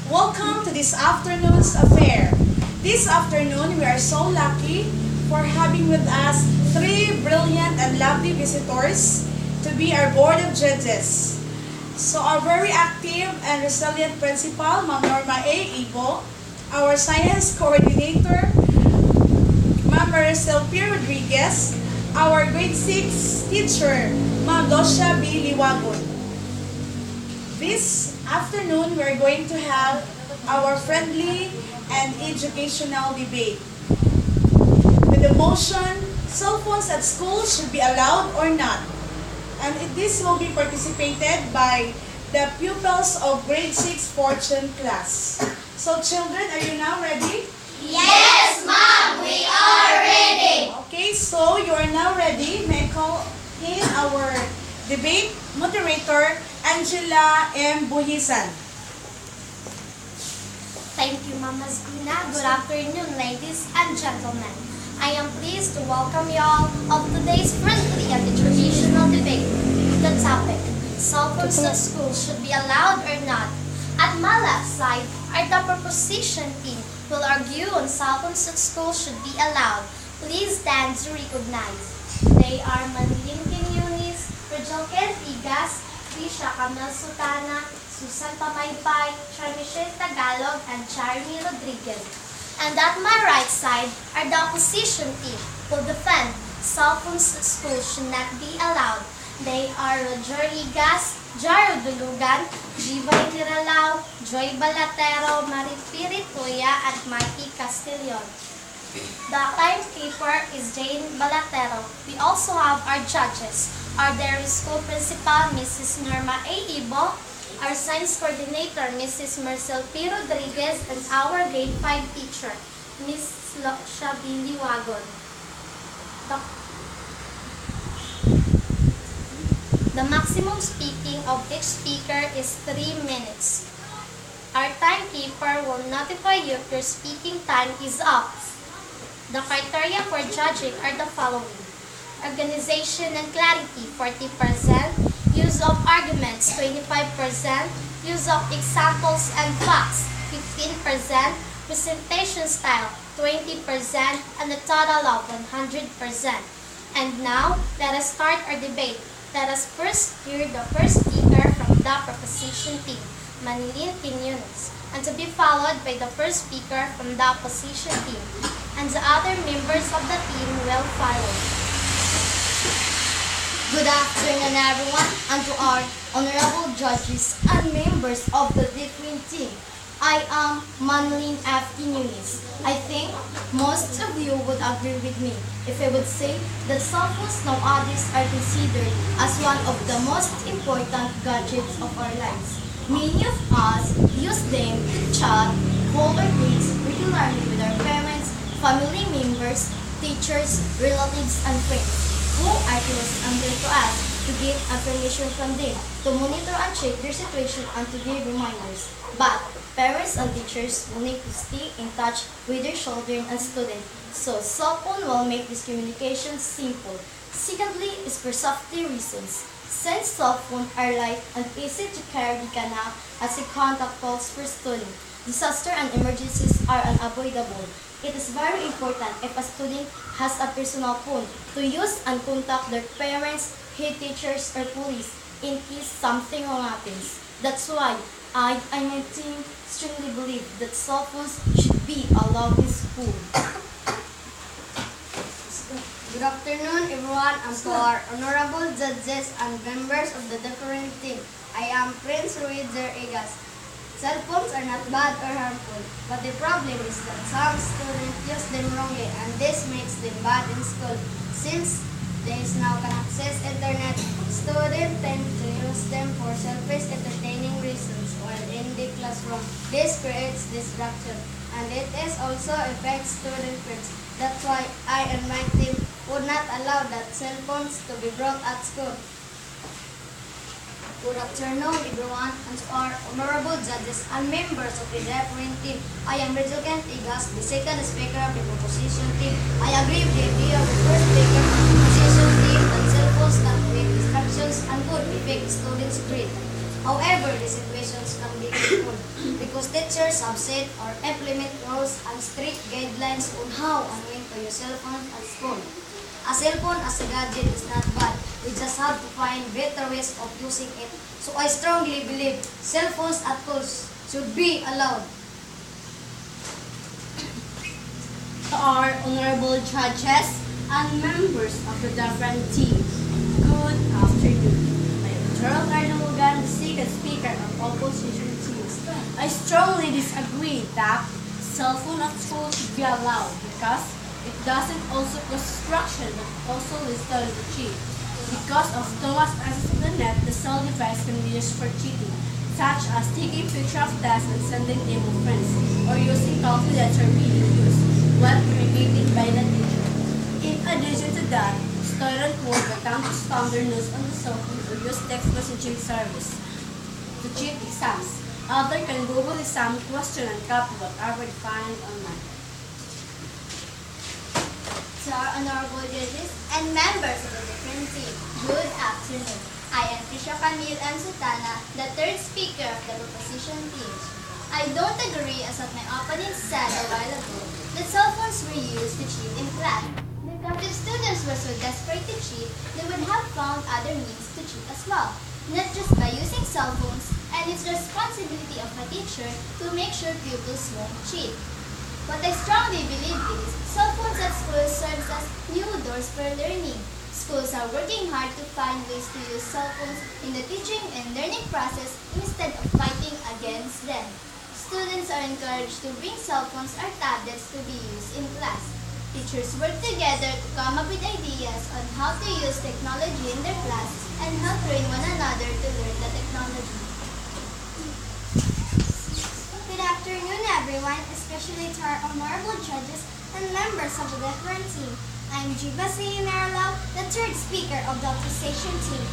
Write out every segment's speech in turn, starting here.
Welcome to this afternoon's affair. This afternoon, we are so lucky for having with us three brilliant and lovely visitors to be our board of judges. So our very active and resilient principal, Ma'am Norma A. Ibo, our science coordinator, Ma'am Maricel P. Rodriguez, our grade 6 teacher, Ma'am Dosha B. Liwagon. This afternoon, we're going to have our friendly and educational debate with the motion, cell phones at school should be allowed or not. And this will be participated by the pupils of grade 6 Fortune class. So children, are you now ready? Yes, Mom, we are ready. Okay, so you are now ready. May I call in our debate moderator, Angela M. Buhisan. Thank you, Mama Zguna. Good afternoon, ladies and gentlemen. I am pleased to welcome you all of today's friendly and educational debate. The topic, cell phones at school should be allowed or not. At my left side, our the proposition team will argue on cell phones at school should be allowed. Please stand to recognize. They are Manlin Quiñones, Rachel Tigas, Trisha Camel Sutana, Susan Pamaypay, Charmichelle Tagalog, and Charmy Rodriguez. And at my right side are the opposition team who will defend cell phones at school should not be allowed. They are Roger Igas, Jaro Dulugan, Jiva Tiralao, Joy Balatero, Maripiri Tuya, and Mikey Castillon. The timekeeper is Jane Balatero. We also have our judges, our dairy school principal, Mrs. Norma A. Ibo, our science coordinator, Mrs. Marcel P. Rodriguez, and our grade 5 teacher, Ms. Loksha B. Liwagon. The maximum speaking of each speaker is 3 minutes. Our timekeeper will notify you if your speaking time is up. The criteria for judging are the following: organization and clarity, 40%, use of arguments, 25%, use of examples and facts, 15%, presentation style, 20%, and a total of 100%. And now, let us start our debate. Let us first hear the first speaker from the proposition team, Manilin Quiñones, and to be followed by the first speaker from the opposition team, and the other members of the team will follow. Good afternoon, everyone, and to our honorable judges and members of the different team. I am Manlin F. Quiñones. I think most of you would agree with me if I would say that cell phones nowadays are considered as one of the most important gadgets of our lives. Many of us use them to chat, call our grades regularly with our parents, family members, teachers, relatives, and friends who are close and dear to us, to get information from them, to monitor and check their situation, and to give reminders. But parents and teachers will need to stay in touch with their children and students, so cell phone will make this communication simple. Secondly is for safety reasons. Since cell phones are light and easy to carry, they can act as a contact calls for students. Disaster and emergencies are unavoidable. It is very important if a student has a personal phone to use and contact their parents, head teachers, or police in case something wrong happens. That's why I and my team strongly believe that cell phones should be allowed in school. Good afternoon, everyone, and to our honorable judges and members of the different team. I am Prince Ruizer Egas. Cell phones are not bad or harmful, but the problem is that some students use them wrongly, and this makes them bad in school. Since they now can access internet, students tend to use them for selfish entertaining reasons while in the classroom. This creates distraction, and it is also affects student grades. That's why I and my team would not allow that cell phones to be brought at school. Good afternoon, everyone, and to our honorable judges and members of the refereeing team. I am Rachel Tigas, the second speaker of the proposition team. I agree with the idea of the first speaker of the proposition team that cell phones can create distractions and could affect students' grade. However, the situations can be difficult because teachers teachers have set or implement rules and strict guidelines on how and when to use cell phones at school. A cell phone as a gadget is not bad. We just have to find better ways of using it. So I strongly believe cell phones at schools should be allowed. To our honorable judges and members of the different teams, good afternoon. I am Gerald Arnamugan, the second speaker of opposition teams. I strongly disagree that cell phone at school should be allowed because it doesn't also cause destruction but also leads to cheat. Because of too much access to the net, the cell device can be used for cheating, such as taking pictures of tests and sending them to friends, or using calculators or reading news while communicating by the teacher. In addition to that, students would attempt to spam their news on the cell phone or use text messaging service to cheat exams. Others can Google exam question and copy whatever they find online. To our honorable judges and members of the different team, good afternoon. I am Trisha Camille M. Sutana, the third speaker of the proposition team. I don't agree, as what my opponent said a while ago, that cell phones were used to cheat in class. Because if students were so desperate to cheat, they would have found other means to cheat as well, not just by using cell phones, and it's the responsibility of a teacher to make sure pupils won't cheat. What I strongly believe is, cell phones at school serves as new doors for learning. Schools are working hard to find ways to use cell phones in the teaching and learning process instead of fighting against them. Students are encouraged to bring cell phones or tablets to be used in class. Teachers work together to come up with ideas on how to use technology in their class and help train one another to learn the technology. Good afternoon, everyone, especially to our honorable judges and members of the different team. I'm Jiba Sayonarlo, the third speaker of the opposition team.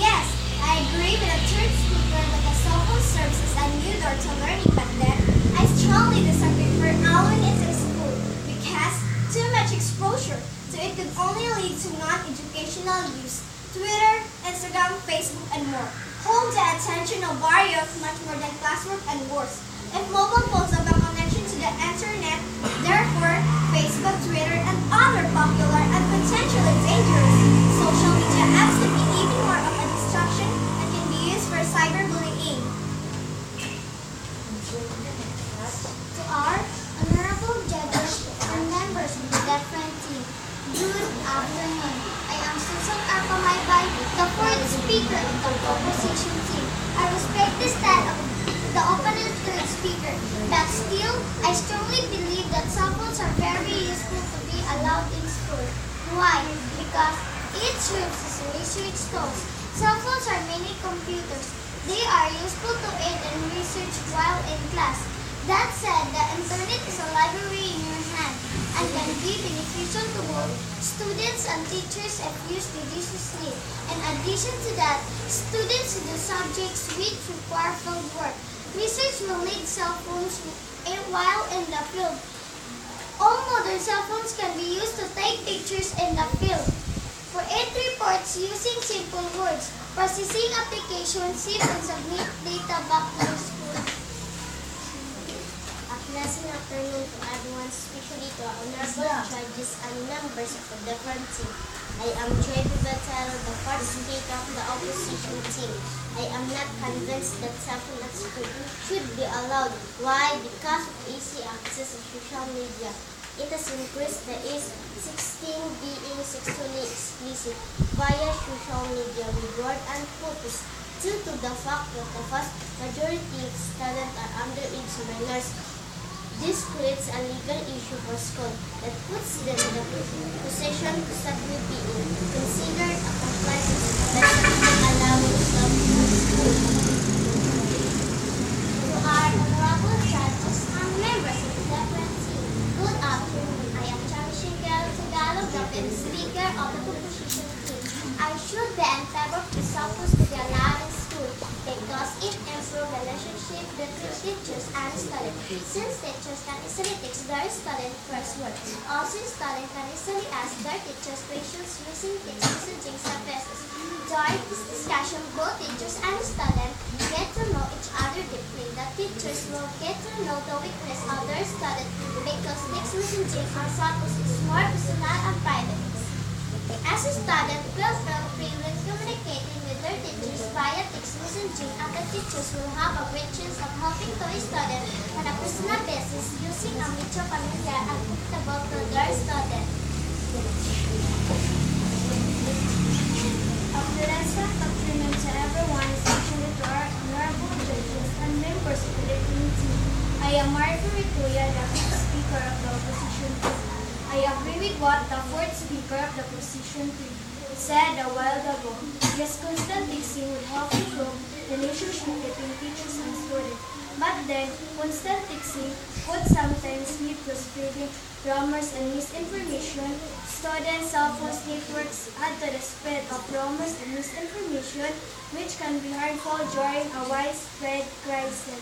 Yes, I agree with the third speaker that the cell phone serves as a new door to learning, but then I strongly disagree for allowing it in school because too much exposure to it could only lead to non-educational use. Twitter, Instagram, Facebook, and more hold the attention of our youth much more than classwork and worse. If mobile phones have a connection to the internet, therefore, Facebook, Twitter, and other popular and potentially dangerous social media apps can be even more of a distraction and can be used for cyberbullying. To our honorable judges and members of the different team, good afternoon. I am Susan Arpamaybay, the fourth speaker of the opposition team. I respect the stand of the opponent third speaker, but still, I strongly believe that cell phones are very useful to be allowed in school. Why? Because it serves as research tools. Cell phones are mini computers. They are useful to aid in research while in class. That said, the internet is a library in your hand and can be beneficial to both students and teachers if used judiciously. In addition to that, students in the subjects which require field work. Research will need cell phones while in the field. All modern cell phones can be used to take pictures in the field. For it reports using simple words, processing applications, save and submit data back to the school. A pleasant afternoon to everyone, especially to our honorable judges and members of the different team. I am Joy Pimentel, the fourth speaker of the opposition team. I am not convinced that cell phone at school should be allowed. Why? Because of easy access to social media. It has increased the age 16 being sexually explicit via social media with word and photos due to the fact that the vast majority of students are underage minors. This creates a legal issue for school that puts them in the position to suddenly being considered a compliant offense allowing some to school. To our honorable judges and members of the different team, good afternoon. I am Chamishingel Tagalog, the fifth speaker of the opposition team. I should be in favor of the cell phones to be allowed in school because it improves relationship between teachers and students. Since teachers can easily teach their students first words, also students can easily ask their teachers questions using text messaging services. During this discussion, both teachers and students get to know each other deeply. The teachers will get to know the weakness of their student because text messaging or photos is more personal and private. As a student, will feel free when communicating with their teachers via text messaging, and the teachers will have a great chance of helping to a student on a personal basis using a mutual familiar and comfortable to their student. Pleasant afternoon to everyone, especially to our honorable judges and members of the committee. I am Margaret Kuya, the fifth speaker of the opposition team. I agree with what the fourth speaker of the opposition team said a while ago. Yes, constant texting would help improve relationship between teachers and students. But then, constant texting could sometimes lead to spreading rumors and misinformation. Students' cell phone networks add to the spread of rumors and misinformation, which can be harmful during a widespread crisis.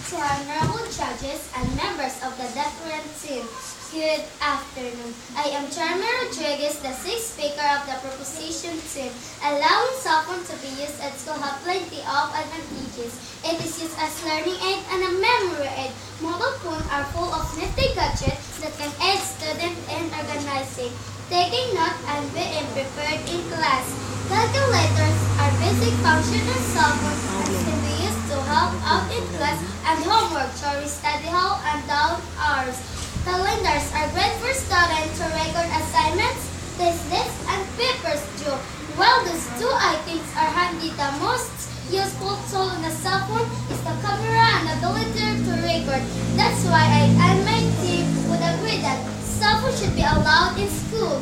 To our honorable judges and members of the different team, good afternoon. I am Charmer Rodriguez, the sixth speaker of the proposition team. Allowing cell phone to be used at school have plenty of advantages. It is used as learning aid and a memory aid. Mobile phones are full of nifty gadgets that can aid students in organizing, taking notes, and being prepared in class. Calculators are basic function of cell phones and can be used to help out in class and homework during study hall and down hours. Calendars are great for students to record assignments, test dates, and papers due. While these two items are handy, the most useful tool on a cell phone is the camera and ability to record. That's why I and my team would agree that cell phone should be allowed in school.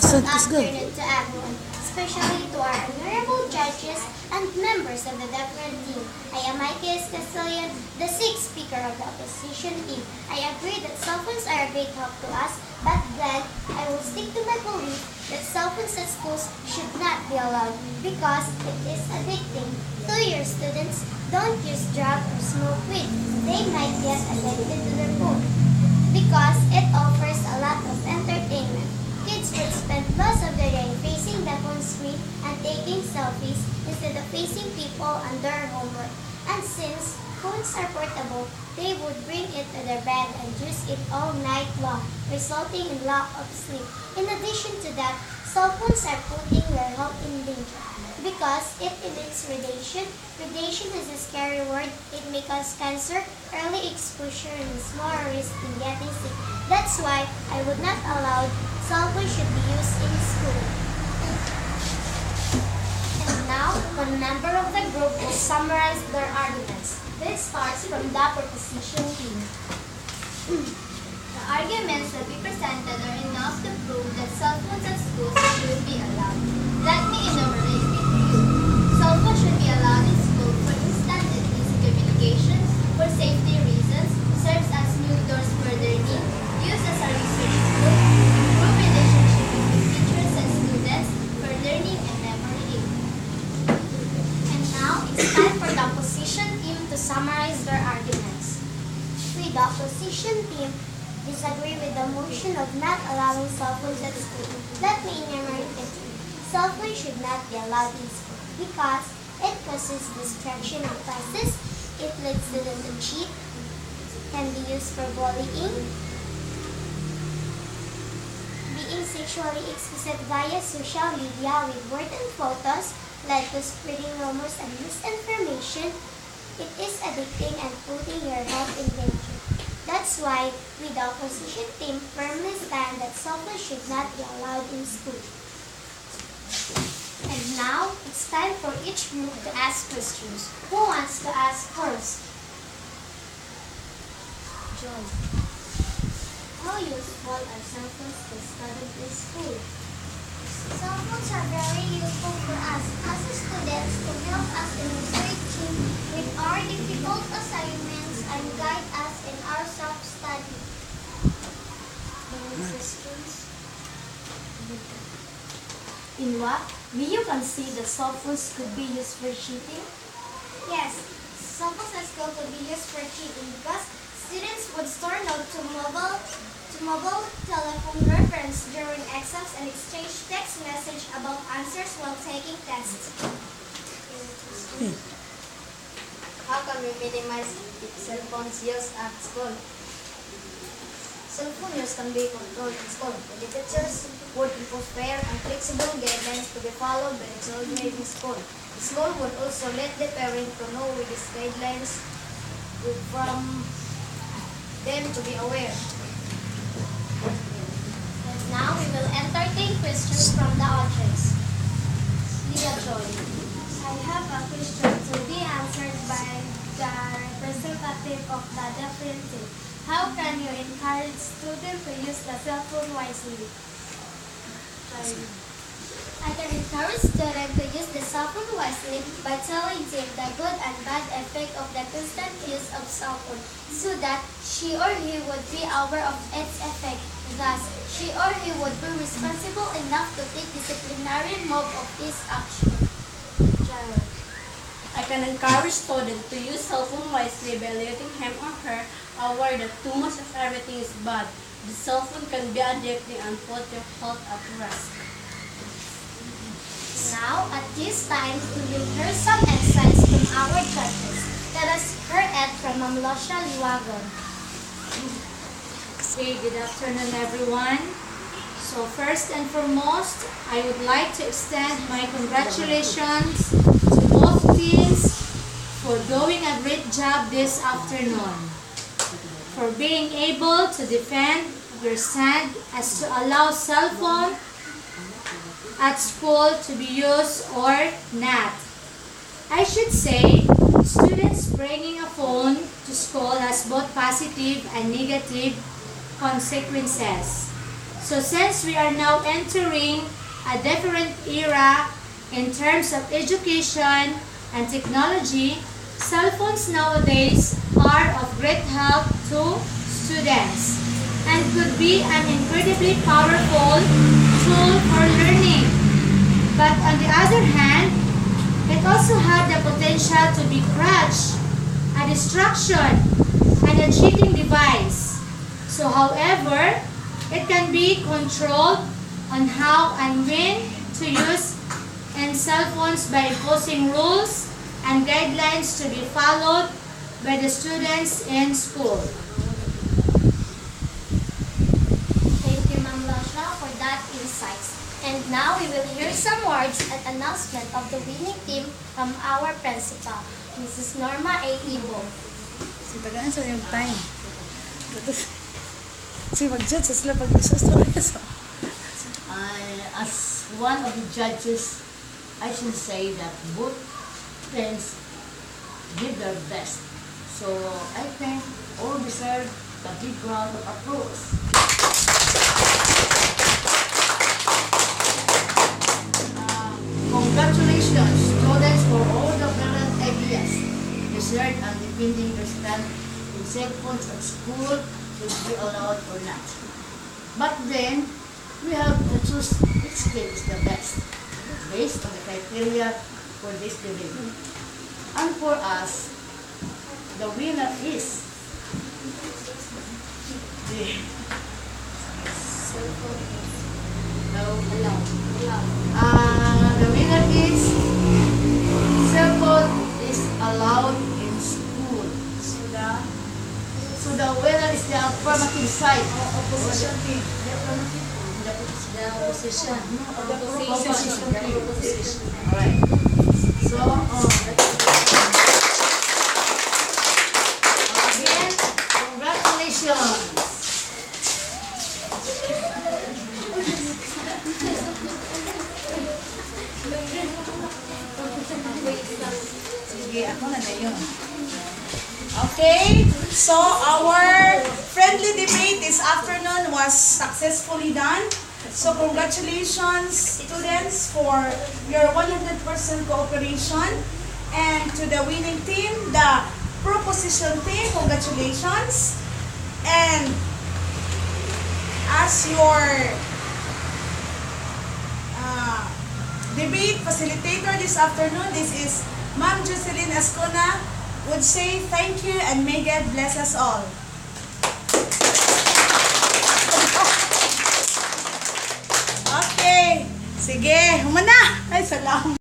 Good afternoon to everyone, especially to our honorable judges and members of the different team. I am Mikey Castillion, the sixth speaker of the opposition team. I agree that cell phones are a great help to us, but then I will stick to my belief that cell phones at schools should not be allowed because it is addicting. 2-year students don't use drugs or smoke weed. They might get addicted to their phone because it offers a lot of entertainment. Kids would spend most of their day facing the phone screen and taking selfies instead of facing people and their homework. And since phones are portable, they would bring it to their bed and use it all night long, resulting in lack of sleep. In addition to that, cell phones are putting their health in danger because it emits radiation. Radiation is a scary word. It may cause cancer, early exposure, and is more risk in getting sick. That's why I would not allow cell phones should be used in school. And now, one member of the group will summarize their arguments. This starts from the proposition team. The arguments that we presented are enough to prove that cell phones at schools should be allowed. Let me enumerate it to you. Cell phones should be allowed in school for instant and easy communication, for safety reasons, serves as new doors for learning, used as a research tool, improve relationship between teachers and students, for learning and memory aid. And now, it's time for the opposition team to summarize their arguments. We, the opposition team, disagree with the motion of not allowing cell phones at school. Let me enumerate it. Cell phones should not be allowed in school because it causes distraction in classes, it leads students to cheat, can be used for bullying, being sexually explicit via social media with words and photos, led to spreading rumors and misinformation. It is addicting and putting your health in danger. That's why we, the opposition team, firmly stand that cell phones should not be allowed in school. And now, it's time for each group to ask questions. Who wants to ask first? John. How useful are cell phones to students in school? Cell phones are very useful for us as students to help us in researching with our difficult assignments and guide us in our self-study. Any questions? In what way you can see that cell phones could be used for cheating? Yes, cell phones at school could be used for cheating because students would store notes to mobile telephone reference during exams and exchange text message about answers while taking tests. How can we minimize cell phones use at school? Cell phone use can be controlled in school. The teachers would impose fair and flexible guidelines to be followed by the children in school. The school would also let the parent to know with these guidelines from them to be aware. And now we will entertain questions from the audience. Leah Joy. I have a question to be answered by the representative of the different team. How can you encourage students to use the cell phone wisely? I can encourage students to use the cell phone wisely by telling them the good and bad effect of the constant use of cell phone so that she or he would be aware of its effect. Thus, she or he would be responsible enough to take disciplinary move of this action. I can encourage students to use cell phone wisely by letting him or her aware that too much of everything is bad. The cell phone can be addicting and put your health at risk. Now, at this time, we will hear some insights from our judges. Let us hear it from Ma'am Losha Liwagon. Okay, good afternoon everyone. So first and foremost, I would like to extend my congratulations to both teams for doing a great job this afternoon. For being able to defend your stand as to allow cell phone at school to be used or not. I should say, students bringing a phone to school has both positive and negative consequences. So since we are now entering a different era in terms of education and technology, cell phones nowadays are of great help to students and could be an incredibly powerful tool for learning. But on the other hand, it also had the potential to be crutch, a distraction, and a cheating device. So however, it can be controlled on how and when to use in cell phones by imposing rules and guidelines to be followed by the students in school. Thank you, Ma'am Losha, for that insights. And now we will hear some words and announcement of the winning team from our principal, Mrs. Norma A. Ibo. Tagaan sa yung time. Kasi mag-judge sa sila pag-isa. As one of the judges, I should say that both friends did their best. So I think all deserve a big round of applause. Congratulations, students, for all the brilliant ideas you shared and defending your stand in cell phones at school should be allowed or not. But then, we have to choose which team is the best based on the criteria for this debate. And for us, the winner is the the winner is cell phone is allowed in school. So the winner is the affirmative side. Opposition team. The opposition. Opposition team. Alright. So, again, congratulations. Sige, ako na yun. Okay, so our friendly debate this afternoon was successfully done. So congratulations students for your 100% cooperation, and to the winning team, the proposition team, congratulations. And as your debate facilitator this afternoon, this is Ma'am Jocelyn Ascona, would say thank you and may God bless us all. Okay. Sige, humana. Ay, salamat.